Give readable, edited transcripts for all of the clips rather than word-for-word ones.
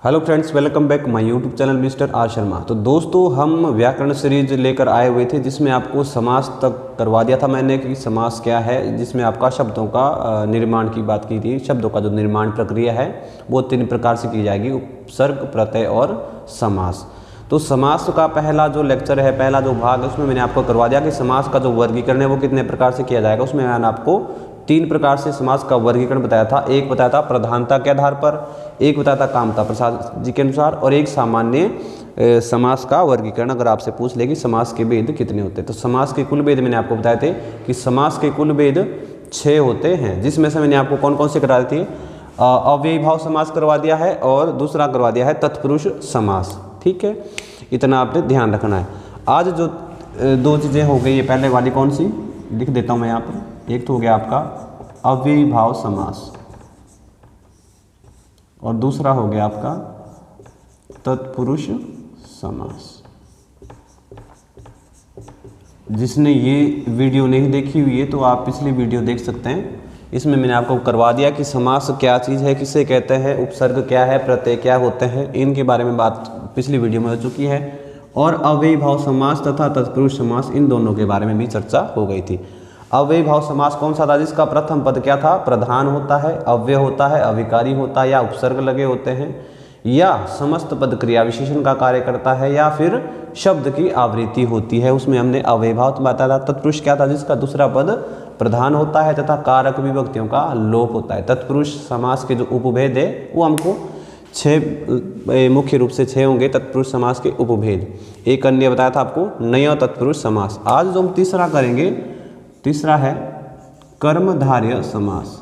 Hello friends, welcome back my YouTube channel mister R Sharma. तो दोस्तों, हम व्याकरण सीरीज लेकर आए हुए थे जिसमें आपको समास तक करवा दिया था मैंने कि समास क्या है, जिसमें आपका शब्दों का निर्माण की बात की थी। शब्दों का जो निर्माण प्रक्रिया है वो 3 प्रकार से की जाएगी: उपसर्ग, प्रत्यय और समास। तो समास का पहला जो लेक्चर है, पहला जो भाग है, उसमें मैंने आपको करवा दिया कि समास का जो वर्गीकरण है वो कितने प्रकार से किया जाएगा। उसमें मैंने आपको 3 प्रकार से समास का वर्गीकरण बताया था। एक बताया था प्रधानता के आधार पर, एक बताया था कामता प्रसाद जी के अनुसार, और एक सामान्य समास का वर्गीकरण। अगर आपसे पूछ ले कि समास के भेद कितने होते हैं, तो समास के कुल भेद मैंने आपको बताए थे कि समास के कुल भेद 6 होते हैं, जिसमें से मैंने आपको कौन कौन से करा दी थी। अव्ययी भाव समास करवा दिया है और दूसरा करवा दिया है तत्पुरुष समास। ठीक है, इतना आपने ध्यान रखना है। आज जो 2 चीज़ें हो गई, ये पहले वाली कौन सी लिख देता हूँ मैं यहाँ पर। एक तो हो गया आपका अव्ययी भाव समास और दूसरा हो गया आपका तत्पुरुष समास। जिसने ये वीडियो नहीं देखी हुई है तो आप पिछली वीडियो देख सकते हैं। इसमें मैंने आपको करवा दिया कि समास क्या चीज़ है, किसे कहते हैं, उपसर्ग क्या है, प्रत्यय क्या होते हैं, इनके बारे में बात पिछली वीडियो में हो चुकी है। और अव्ययी भाव समास तथा तत्पुरुष समास, इन दोनों के बारे में भी चर्चा हो गई थी। अव्ययी भाव समास कौन सा था? जिसका प्रथम पद क्या था? प्रधान होता है, अव्यय होता है, अविकारी होता है, या उपसर्ग लगे होते हैं, या समस्त पद क्रिया विशेषण का कार्य करता है, या फिर शब्द की आवृत्ति होती है। उसमें हमने अव्ययी भाव बताया था। तत्पुरुष क्या था? जिसका दूसरा पद प्रधान होता है तथा कारक विभक्तियों का लोप होता है। तत्पुरुष समास के जो उपभेद है वो हमको 6 मुख्य रूप से 6 होंगे तत्पुरुष समास के उपभेद। एक अन्य बताया था आपको, नया तत्पुरुष समास। आज जो हम तीसरा करेंगे, तीसरा है कर्मधारय समास।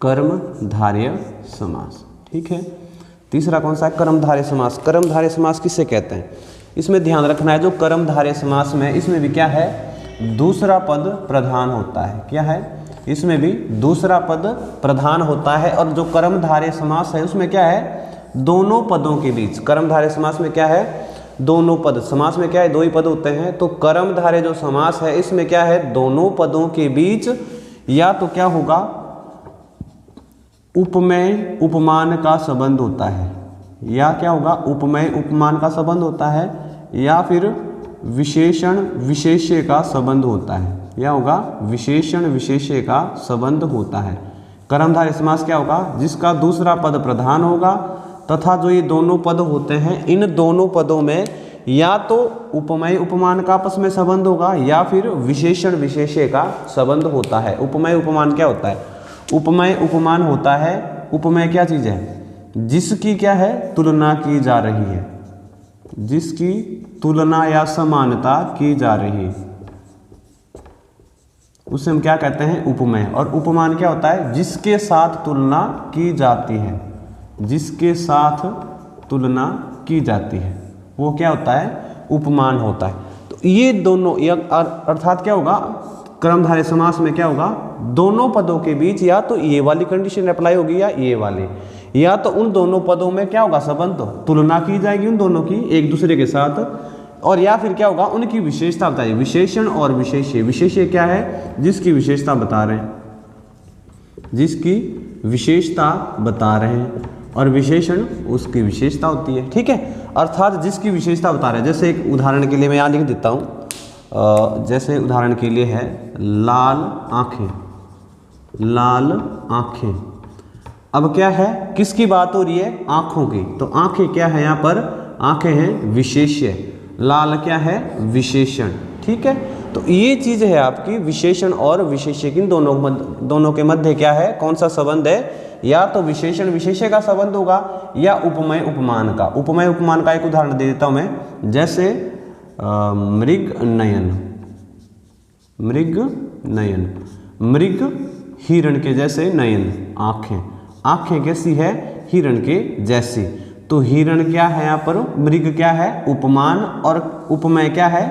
कर्मधारय समास, ठीक है। तीसरा कौन सा है? कर्मधारय समास। कर्मधारय समास किसे कहते हैं? इसमें ध्यान रखना है, जो कर्मधारय समास में, इसमें भी क्या है? दूसरा पद प्रधान होता है। क्या है? इसमें भी दूसरा पद प्रधान होता है। और जो कर्मधारय समास है उसमें क्या है? दोनों पदों के बीच। कर्मधारय समास में क्या है? दोनों पद। समास में क्या है? 2 ही पद होते हैं। तो कर्मधारय जो समास है इसमें क्या है? दोनों पदों के बीच या तो क्या होगा? उपमेय उपमान का संबंध होता है, या क्या होगा? उपमेय उपमान का संबंध होता है, या फिर विशेषण विशेष्य का संबंध होता है। या होगा विशेषण विशेष्य का संबंध होता है। कर्मधारय समास क्या होगा? जिसका दूसरा पद प्रधान होगा तथा जो ये दोनों पद होते हैं, इन दोनों पदों में या तो उपमेय उपमान का आपस में संबंध होगा, या फिर विशेषण विशेष्य का संबंध होता है। उपमेय उपमान क्या होता है? उपमेय उपमान होता है, उपमेय क्या चीज़ है? जिसकी क्या है? तुलना की जा रही है, जिसकी तुलना या समानता की जा रही है, उसे हम क्या कहते हैं? उपमेय। और उपमान क्या होता है? जिसके साथ तुलना की जाती है, जिसके साथ तुलना की जाती है, वो क्या होता है? उपमान होता है। तो ये दोनों, अर्थात क्या होगा? कर्मधारय समास में क्या होगा? दोनों पदों के बीच या तो ये वाली कंडीशन अप्लाई होगी या ये वाली, या तो उन दोनों पदों में क्या होगा? संबंध, तुलना की जाएगी उन दोनों की एक दूसरे के साथ, और या फिर क्या होगा? उनकी विशेषता बताइए। विशेषण और विशेष्य। विशेष्य क्या है? जिसकी विशेषता बता रहे हैं, जिसकी विशेषता बता रहे हैं, और विशेषण उसकी विशेषता होती है। ठीक है, अर्थात जिसकी विशेषता बता रहे हैं। जैसे एक उदाहरण के लिए मैं यहाँ लिख देता हूँ, जैसे उदाहरण के लिए है लाल आंखें। लाल आंखें, अब क्या है? किसकी बात हो रही है? आंखों की। तो आंखें क्या है यहाँ पर? आंखें हैं विशेष्य, लाल क्या है? विशेषण। ठीक है, तो ये चीज है आपकी विशेषण और विशेष्य की दोनों के मध्य क्या है? कौन सा संबंध है? या तो विशेषण विशेष्य का संबंध होगा, या उपमेय उपमान का। उपमेय उपमान का एक उदाहरण दे देता हूं मैं, जैसे मृग नयन। मृग नयन, मृग हिरण के जैसे, नयन आंखें। आंखें कैसी है? हिरण के जैसी। तो हिरण क्या है यहाँ पर? मृग क्या है? उपमान, और उपमेय क्या है?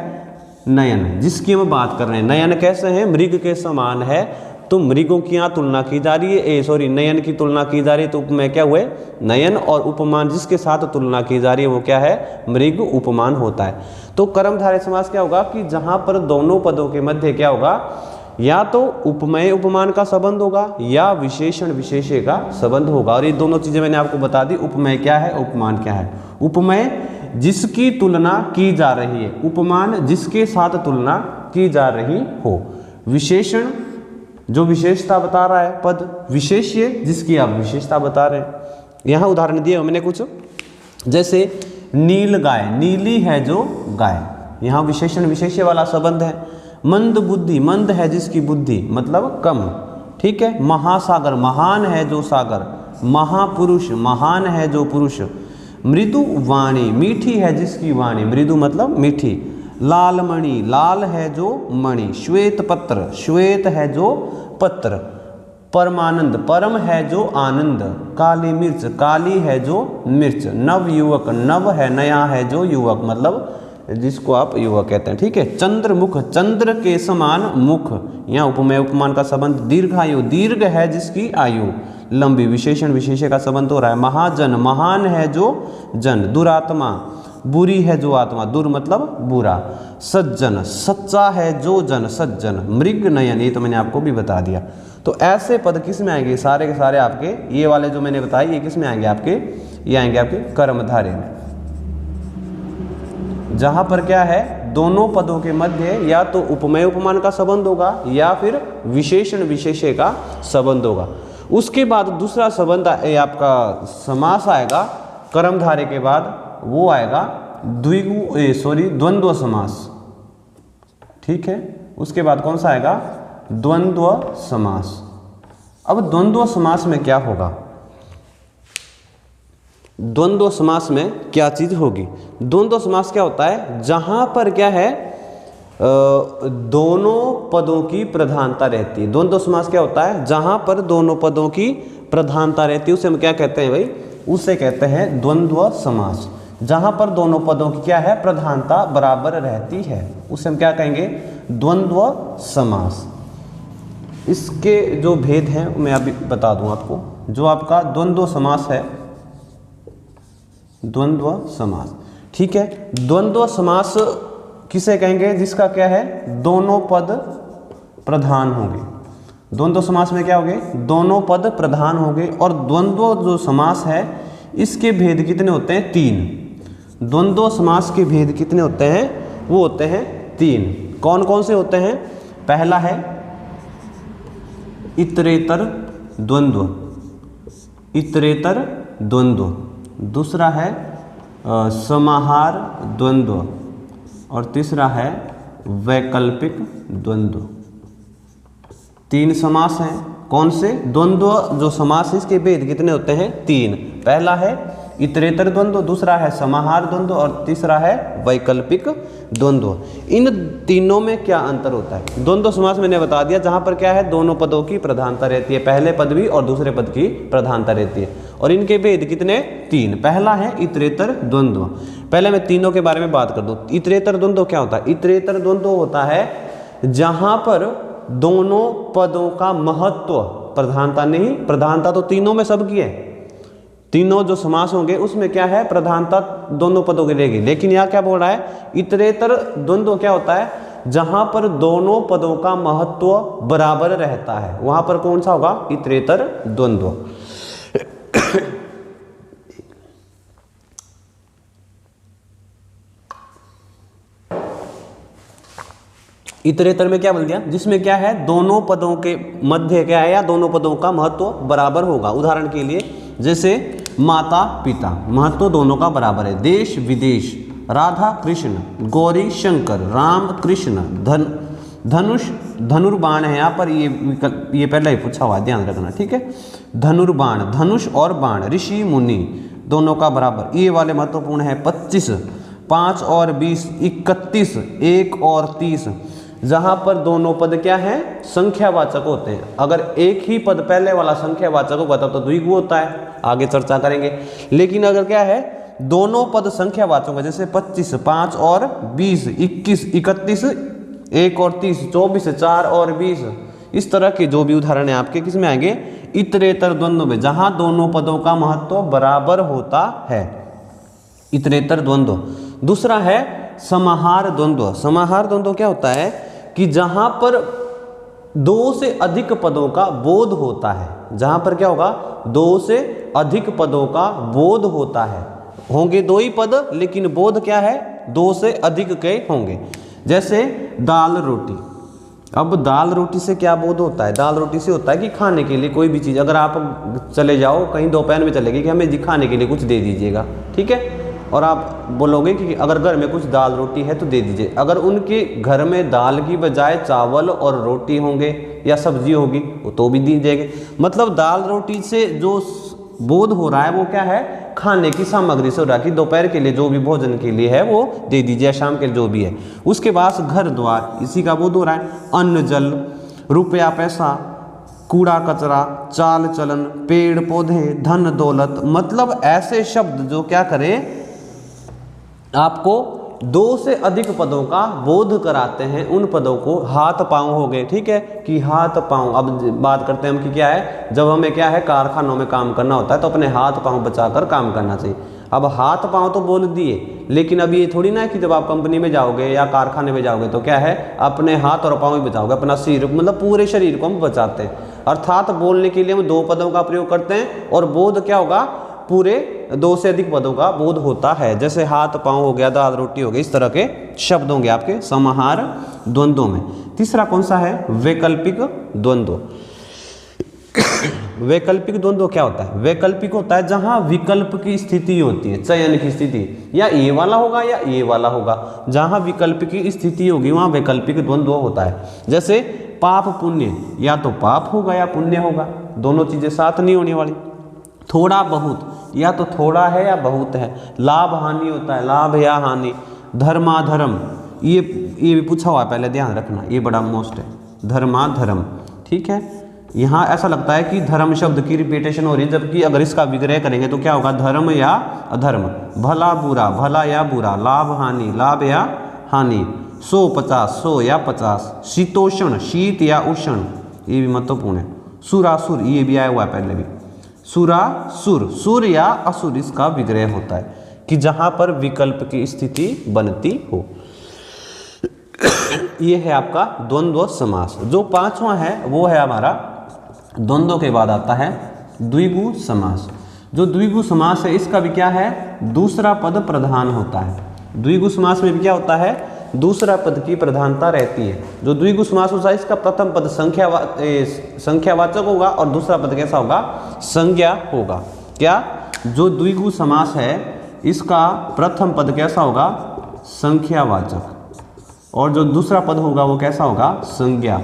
नयन, जिसकी हम बात कर रहे हैं। नयन कैसे हैं? मृग के समान है। तो मृगों की यहाँ तुलना की जा रही है, नयन की तुलना की जा रही है। तो उपमेय क्या हुए? नयन, और उपमान जिसके साथ तुलना की जा रही है वो क्या है? मृग उपमान होता है। तो कर्मधारय समास क्या होगा? कि जहाँ पर दोनों पदों के मध्य क्या होगा? या तो उपमेय उपमान का संबंध होगा या विशेषण विशेष्य का संबंध होगा। और ये दोनों चीजें मैंने आपको बता दी, उपमेय क्या है, उपमान क्या है। उपमेय जिसकी तुलना की जा रही है, उपमान जिसके साथ तुलना की जा रही हो। विशेषण जो विशेषता बता रहा है पद, विशेष्य जिसकी आप विशेषता बता रहे हैं। यहाँ उदाहरण दिए मैंने कुछ, जैसे नील गाय, नीली है जो गाय, यहाँ विशेषण विशेष्य वाला संबंध है। मंद बुद्धि, मंद है जिसकी बुद्धि मतलब कम, ठीक है। महासागर, महान है जो सागर। महापुरुष, महान है जो पुरुष। मृदु वाणी, मीठी है जिसकी वाणी, मृदु मतलब मीठी। लाल मणि, लाल है जो मणि। श्वेत पत्र, श्वेत है जो पत्र। परमानंद, परम है जो आनंद। काली मिर्च, काली है जो मिर्च। नव युवक, नव है नया है जो युवक मतलब जिसको आप युवक कहते हैं, ठीक है। चंद्रमुख, चंद्र के समान मुख, यहाँ उपमेय उपमान का संबंध। दीर्घायु, दीर्घ है जिसकी आयु लंबी, विशेषण विशेष्य का संबंध हो रहा है। महाजन, महान है जो जन। दुरात्मा, बुरी है जो आत्मा, दुर मतलब बुरा। सज्जन, सच्चा है जो जन, सज्जन। मृग नयन, ये तो मैंने आपको भी बता दिया। तो ऐसे पद किस में आएंगे, सारे के सारे आपके ये वाले जो मैंने बताए ये किस में आएंगे आपके, ये आएंगे आपके कर्मधारय में। जहां पर क्या है, दोनों पदों के मध्य या तो उपमेय उपमान का संबंध होगा या फिर विशेषण विशेष्य का संबंध होगा। उसके बाद दूसरा संबंध आपका समास आएगा कर्मधारय के बाद, वो आएगा द्वंद्व समास, ठीक है। उसके बाद कौन सा आएगा, द्वंद्व समास। अब द्वंद्व समास में क्या होगा, द्वंद्व समास में क्या चीज होगी। द्वंद्व समास क्या होता है, जहां पर क्या है दोनों पदों की प्रधानता रहती है। द्वंद्व समास क्या होता है, जहां पर दोनों पदों की प्रधानता रहती है उसे हम क्या कहते हैं भाई, उसे कहते हैं द्वंद्व समास। जहां पर दोनों पदों की क्या है, प्रधानता बराबर रहती है उसे हम क्या कहेंगे, द्वंद्व समास। इसके जो भेद हैं मैं अभी बता दूं आपको। जो आपका द्वंद्व समास है, द्वंद्व समास, ठीक है। द्वंद्व समास किसे कहेंगे, जिसका क्या है, दोनों पद प्रधान होंगे। द्वंद्व समास में क्या होंगे, दोनों पद प्रधान होंगे। और द्वंद्व जो समास है इसके भेद कितने होते हैं, तीन। द्वंद्व समास के भेद कितने होते हैं, वो होते हैं तीन। कौन कौन से होते हैं, पहला है इतरेतर द्वंद्व, इतरेतर द्वंद्व। दूसरा है समाहार द्वंद्व और तीसरा है वैकल्पिक द्वंद्व। तीन समास हैं। कौन से, द्वंद्व जो समास है इसके भेद कितने होते हैं, तीन। पहला है इतरेतर द्वंद्व, दूसरा है समाहार द्वंद्व और तीसरा है वैकल्पिक द्वंद्व। इन तीनों में क्या अंतर होता है, द्वंद्व समास मैंने बता दिया, जहां पर क्या है, दोनों पदों की प्रधानता रहती है, पहले पद भी और दूसरे पद की प्रधानता रहती है। और इनके भेद कितने, तीन। पहला है इतरेतर द्वंद्व। पहले मैं तीनों के बारे में बात कर दूं। इतरेतर द्वंद्व क्या होता है, इतरेतर द्वंद्व होता है जहां पर दोनों पदों का महत्व, प्रधानता नहीं, प्रधानता तो तीनों में सबकी है, तीनों जो समास होंगे उसमें क्या है, प्रधानता दोनों पदों की रहेगी। लेकिन यहाँ क्या बोल रहा है, इतरेतर द्वंद्व क्या होता है, जहां पर दोनों पदों का महत्व बराबर रहता है, वहां पर कौन सा होगा, इतरेतर द्वंद्व। इतरेतर में क्या बोल दिया, जिसमें क्या है, दोनों पदों के मध्य क्या है, या दोनों पदों का महत्व बराबर होगा। उदाहरण के लिए जैसे माता पिता, महत्व दोनों का बराबर है। देश विदेश, राधा कृष्ण, गौरी शंकर, राम कृष्ण, धनुष धनुर्बाण है, यहाँ पर ये पहले ही पूछा हुआ है, ध्यान रखना, ठीक है। धनुर्बाण, धनुष और बाण, ऋषि मुनि, दोनों का बराबर। ये वाले महत्वपूर्ण है। 25, 5 और 20, 31, 1 और 30, जहां पर दोनों पद क्या है, संख्यावाचक होते हैं। अगर एक ही पद पहले वाला संख्यावाचक होगा तब तो द्विगु होता है, आगे चर्चा करेंगे। लेकिन अगर क्या है, दोनों पद संख्यावाचक है, जैसे 25, 5 और 20, 21, 31, 1 और 30, 24, 4 और 20, इस तरह के जो भी उदाहरण है आपके किस में आएंगे, इतरेतर द्वंद्व में, जहां दोनों पदों का महत्व बराबर होता है, इतरेतर द्वंद्व। दूसरा है समाहार द्वंद्व। समाहार द्वंद्व क्या होता है कि जहां पर दो से अधिक पदों का बोध होता है। जहां पर क्या होगा, दो से अधिक पदों का बोध होता है। होंगे दो ही पद लेकिन बोध क्या है, दो से अधिक के होंगे। जैसे दाल रोटी। अब दाल रोटी से क्या बोध होता है, दाल रोटी से होता है कि खाने के लिए कोई भी चीज़, अगर आप चले जाओ कहीं दोपहर में चले गए कि हमें खाने के लिए कुछ दे दीजिएगा, ठीक है, और आप बोलोगे कि अगर घर में कुछ दाल रोटी है तो दे दीजिए। अगर उनके घर में दाल की बजाय चावल और रोटी होंगे या सब्जी होगी तो भी दी जाएगी। मतलब दाल रोटी से जो बोध हो रहा है वो क्या है, खाने की सामग्री से हो रहा है कि दोपहर के लिए जो भी भोजन के लिए है वो दे दीजिए, शाम के लिए जो भी है। उसके बाद घर द्वार, इसी का बोध हो रहा है। अन्न जल, रुपया पैसा, कूड़ा कचरा, चाल चलन, पेड़ पौधे, धन दौलत, मतलब ऐसे शब्द जो क्या करें, आपको दो से अधिक पदों का बोध कराते हैं। उन पदों को हाथ पांव हो गए, ठीक है, कि हाथ पांव। अब बात करते हैं हम कि क्या है, जब हमें क्या है कारखानों में काम करना होता है तो अपने हाथ पांव बचाकर काम करना चाहिए। अब हाथ पांव तो बोल दिए, लेकिन अब ये थोड़ी ना है कि जब आप कंपनी में जाओगे या कारखाने में जाओगे तो क्या है, अपने हाथ और पांव ही बचाओगे, अपना सिर, मतलब पूरे शरीर को हम बचाते हैं। अर्थात बोलने के लिए हम दो पदों का प्रयोग करते हैं और बोध क्या होगा, पूरे दो से अधिक पदों का बोध होता है। जैसे हाथ पांव हो गया, दाल रोटी हो गई, इस तरह के शब्द होंगे आपके समाहार द्वंद्वों में। तीसरा कौन सा है, वैकल्पिक द्वंद्व। वैकल्पिक द्वंद्व क्या होता है, वैकल्पिक होता है जहां विकल्प की स्थिति होती है, चयन की स्थिति, या ये वाला होगा या ये वाला होगा। जहां विकल्प की स्थिति होगी वहां वैकल्पिक द्वंद्व होता है। जैसे पाप पुण्य, या तो पाप होगा या पुण्य होगा, दोनों चीजें साथ नहीं होने वाली। थोड़ा बहुत, या तो थोड़ा है या बहुत है। लाभ हानि होता है, लाभ या हानि। धर्माधर्म, ये भी पूछा हुआ है, पहले ध्यान रखना, ये बड़ा मोस्ट है, धर्माधर्म, ठीक है। यहाँ ऐसा लगता है कि धर्म शब्द की रिपीटेशन हो रही है, जबकि अगर इसका विग्रह करेंगे तो क्या होगा, धर्म या अधर्म। भला बुरा, भला या बुरा। लाभ हानि, लाभ या हानि। 100-50, 100 या 50। शीतोष्ण, शीत या उष्ण, ये भी महत्वपूर्ण है। सुरासुर, ये भी आया हुआ है पहले भी। सुरासुर, सुर या असुर, इसका विग्रह होता है कि जहां पर विकल्प की स्थिति बनती हो। ये है आपका द्वंद्व समास। जो पांचवा है वो है हमारा, द्वंद्व के बाद आता है द्विगु समास। जो द्विगु समास है इसका भी क्या है, दूसरा पद प्रधान होता है। द्विगु समास में भी क्या होता है, दूसरा पद की प्रधानता रहती है। जो द्विगु समास होता है इसका प्रथम पद संख्यावाचक होगा और दूसरा पद कैसा होगा, संज्ञा होगा। क्या, जो द्विगु समास है इसका प्रथम पद कैसा होगा, संख्यावाचक, और जो दूसरा पद होगा वो कैसा होगा, संज्ञा।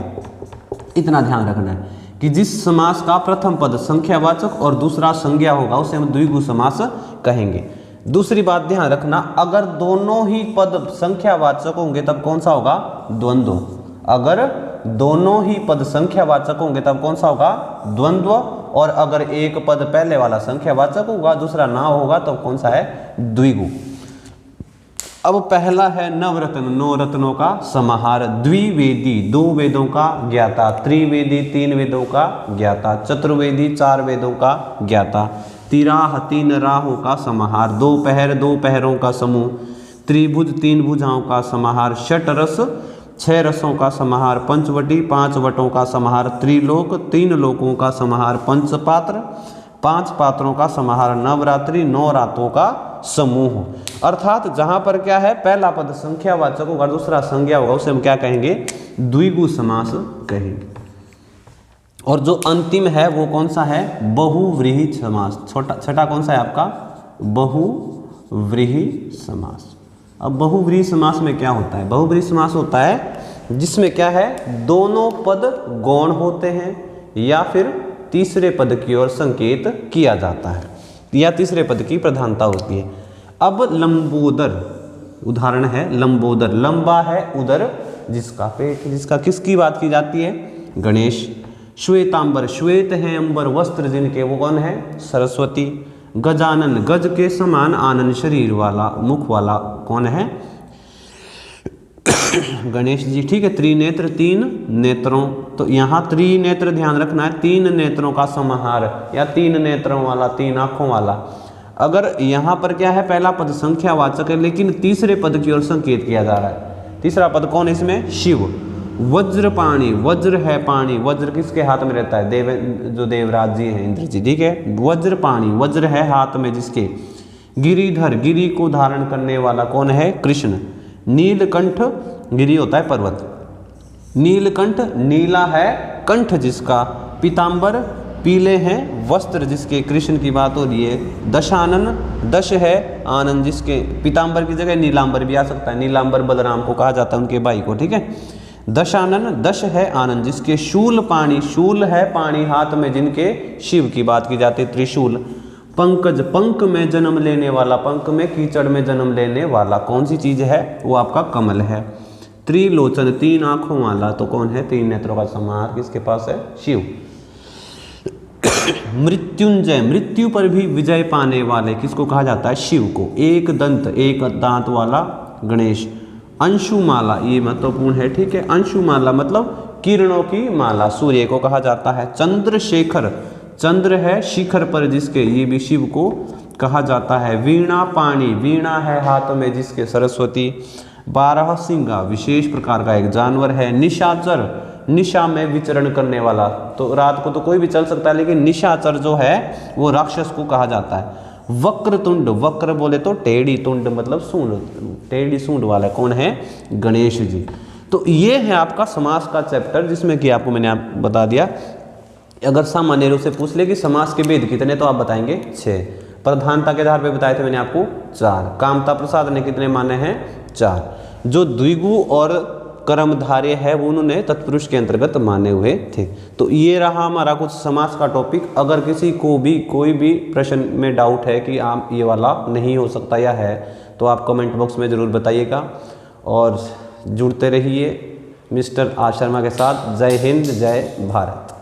इतना ध्यान रखना है कि जिस समास का प्रथम पद संख्यावाचक और दूसरा संज्ञा होगा उसे हम द्विगु समास कहेंगे। दूसरी बात ध्यान रखना, अगर दोनों ही पद संख्यावाचक होंगे तब कौन सा होगा, द्वंद्व। अगर दोनों ही पद संख्यावाचक होंगे तब कौन सा होगा, द्वंद्व। और अगर एक पद पहले वाला संख्यावाचक होगा दूसरा ना होगा तो कौन सा है, द्विगु। अब पहला है नवरत्न, 9 रत्नों का समाहार। द्विवेदी, 2 वेदों का ज्ञाता। त्रिवेदी, 3 वेदों का ज्ञाता। चतुर्वेदी, 4 वेदों का ज्ञाता। तिराह, 3 राहों का समाहार। 2 पहर, 2 पहरों का समूह। त्रिभुज, 3 भुजाओं का समाहार। षटरस, 6 रसों का समाहार। पंचवटी, 5 वटों का समाहार। त्रिलोक, 3 लोकों का समाहार। पंचपात्र, 5 पात्रों का समाहार। नवरात्रि, 9 रातों का समूह। अर्थात जहां पर क्या है, पहला पद संख्यावाचक होगा दूसरा संज्ञा होगा उसे हम क्या कहेंगे, द्विगु समास कहेंगे। और जो अंतिम है वो कौन सा है, बहुव्रीहि समास। छठा कौन सा है आपका, बहुव्रीहि समास। अब बहुव्रीहि समास में क्या होता है, बहुव्रीहि समास होता है जिसमें क्या है, दोनों पद गौण होते हैं या फिर तीसरे पद की ओर संकेत किया जाता है या तीसरे पद की प्रधानता होती है। अब लंबोदर, उदाहरण है लंबोदर। लंबा है उदर जिसका पेट, जिसका किसकी बात की जाती है, गणेश। श्वेतांबर, श्वेत है अंबर वस्त्र जिनके, वो कौन है, सरस्वती। गजानन, गज के समान आनंद शरीर वाला, मुख वाला, कौन है, गणेश जी। ठीक है। त्रिनेत्र, 3 नेत्रों, तो यहाँ त्रिनेत्र ध्यान रखना है, 3 नेत्रों का समाहार या 3 नेत्रों वाला, 3 आंखों वाला। अगर यहाँ पर क्या है, पहला पद संख्यावाचक है लेकिन तीसरे पद की ओर संकेत किया जा रहा है। तीसरा पद कौन है इसमें, शिव। वज्र पाणी, वज्र है पाणी, वज्र किसके हाथ में रहता है? जो देवराज जी हैं, इंद्र जी, ठीक है। वज्र पाणी, वज्र है हाथ में जिसके। गिरिधर, गिरि को धारण करने वाला कौन है? कृष्ण। नीलकंठ, गिरि होता है पर्वत। नीलकंठ, नीला है कंठ जिसका। पीतांबर, पीले हैं वस्त्र जिसके, कृष्ण की बात हो रही है। दशानन, दश है आनंद जिसके। पीतांबर की जगह नीलांबर भी आ सकता है, नीलांबर बलराम को कहा जाता है, उनके भाई को, ठीक है। दशानन, दश है आनंद जिसके। शूल पाणी, शूल है पाणी हाथ में जिनके, शिव की बात की जाती है। त्रिशूल। पंकज, पंख में जन्म लेने वाला, पंख में कीचड़ में जन्म लेने वाला कौन सी चीज है? वो आपका कमल है। त्रिलोचन, तीन आंखों वाला तो कौन है? तीन नेत्रों का समाहार किसके पास है? शिव। मृत्युंजय, मृत्यु पर भी विजय पाने वाले किसको कहा जाता है? शिव को। एक दंत, एक दांत वाला गणेश। अंशुमाला, ये महत्वपूर्ण है, ठीक है। अंशुमाला मतलब किरणों की माला, सूर्य को कहा जाता है। चंद्रशेखर, चंद्र है शिखर पर जिसके, ये भी शिव को कहा जाता है। वीणा पाणी, वीणा है हाथ में जिसके, सरस्वती। बारह सिंगा, विशेष प्रकार का एक जानवर है। निशाचर, निशा में विचरण करने वाला, तो रात को तो कोई भी चल सकता है, लेकिन निशाचर जो है वो राक्षस को कहा जाता है। वक्रतुंड, वक्र बोले तो टेढ़ी, तुंड मतलब सूंड, टेढ़ी सूंड वाला कौन है? गणेश जी। तो ये है आपका समास का चैप्टर, जिसमें कि आपको मैंने बता दिया। अगर सामान्य रूप से पूछ ले कि समास के भेद कितने, तो आप बताएंगे 6। प्रधानता के आधार पे बताए थे मैंने आपको 4। कामता प्रसाद ने कितने माने हैं? 4। जो द्विगु और कर्मधारय है वो उन्होंने तत्पुरुष के अंतर्गत माने हुए थे। तो ये रहा हमारा कुछ समास का टॉपिक। अगर किसी को भी कोई भी प्रश्न में डाउट है कि आप ये वाला नहीं हो सकता या है, तो आप कमेंट बॉक्स में ज़रूर बताइएगा। और जुड़ते रहिए मिस्टर आर शर्मा के साथ। जय हिंद, जय भारत।